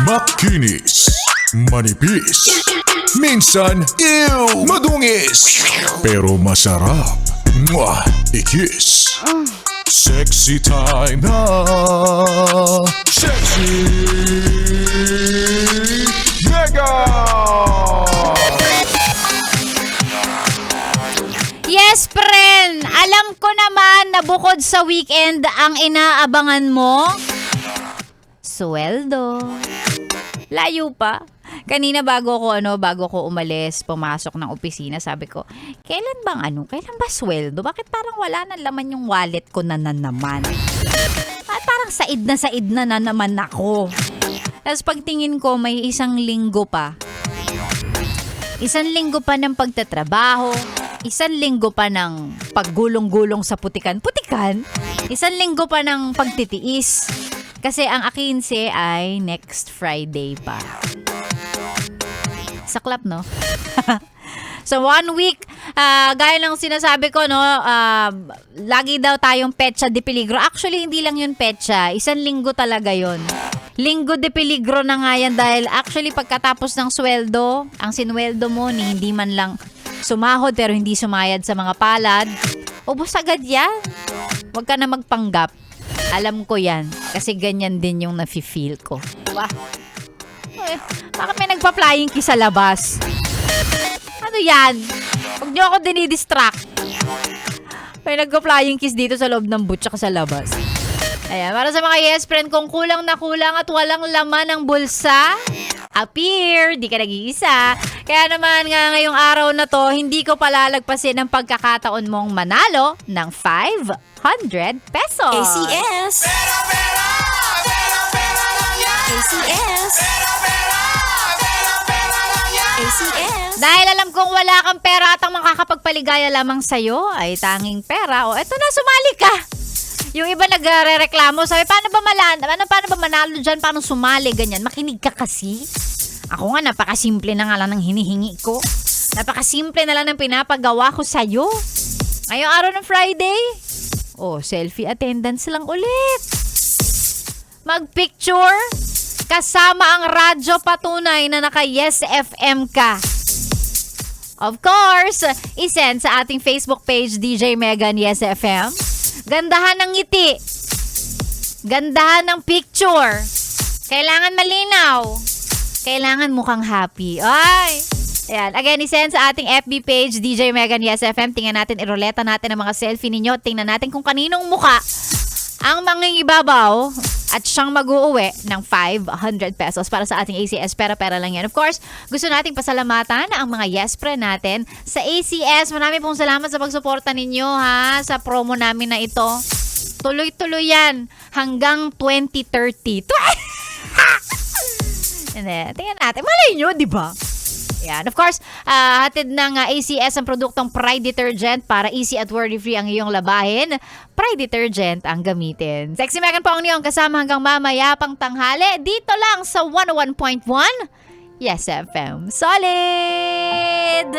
Makinis, manipis, minsan, madungis, pero masarap. Mwah! I-kiss. Sexy time na. Sexy Mega! Yes, friend! Alam ko naman na bukod sa weekend ang inaabangan mo, sweldo. Layo pa. Kanina bago ko umalis, pumasok ng opisina, sabi ko, kailan ba sweldo? Bakit parang wala na laman yung wallet ko na naman? At parang said na naman ako. Tapos pagtingin ko, may isang linggo pa. Isang linggo pa ng pagtatrabaho. Isang linggo pa ng paggulong-gulong sa putikan-putikan. Isang linggo pa ng pagtitiis. Kasi ang 15 ay next Friday pa. Saklap, no? So, 1 week, gaya ng sinasabi ko, no, lagi daw tayong petsa de peligro. Actually, hindi lang yun petsa. Isang linggo talaga yun. Linggo de peligro na nga yan dahil actually pagkatapos ng sweldo, ang sinweldo mo ni hindi man lang sumahod pero hindi sumayad sa mga palad, ubos agad yan. Huwag ka na magpanggap. Alam ko yan. Kasi ganyan din yung nafe-feel ko. Diba? Bakit may nagpa-flying kiss sa labas? Ano yan? Huwag niyo ako dinidistract. May nagpa-flying kiss dito sa loob ng boot tsaka sa labas. Ayan, para sa mga yes friend, kung kulang na kulang at walang laman ng bulsa, appear, di ka nag-iisa. Kaya naman nga ngayong araw na to, hindi ko palalagpasin ang pagkakataon mong manalo ng 500 pesos. ACS! ACS! ACS! Dahil alam kong wala kang pera at ang makakapagpaligaya lamang sa'yo ay tanging pera. O eto na, sumali ka! Yung iba nagre-reklamo, sabi, paano ba manalo dyan? Paano sumali? Ganyan. Makinig ka kasi. Ako nga, napakasimple na nga lang ng hinihingi ko. Napakasimple na lang ng pinapagawa ko sa'yo. Ngayong araw ng Friday, selfie attendance lang ulit. Mag-picture kasama ang radyo patunay na naka-Yes FM ka. Of course, isend sa ating Facebook page DJ Megan Yes FM. Gandahan ng ngiti. Gandahan ng picture. Kailangan malinaw. Kailangan mukhang happy. Ay! Ayan. Again, isend sa ating FB page, DJ Megan Yes FM. Tingnan natin, iroleta natin ang mga selfie ninyo. Tingnan natin kung kaninong muka ang mangingibabaw at siyang mag-uuwi ng 500 pesos para sa ating ACS. Pera-pera lang yan. Of course, gusto nating pasalamatan ang mga yes friend natin sa ACS. Marami pong salamat sa pagsuporta ninyo sa promo namin na ito. Tuloy-tuloy yan hanggang 2030. Tingnan natin. Malay nyo, di ba? Yan. Of course, hatid ng ACS ang produktong Pride Detergent para easy at worry-free ang iyong labahin. Pride Detergent ang gamitin. Sexy Megan po ang niyong kasama hanggang mamaya pang tanghali. Dito lang sa 101.1 Yes FM. Solid!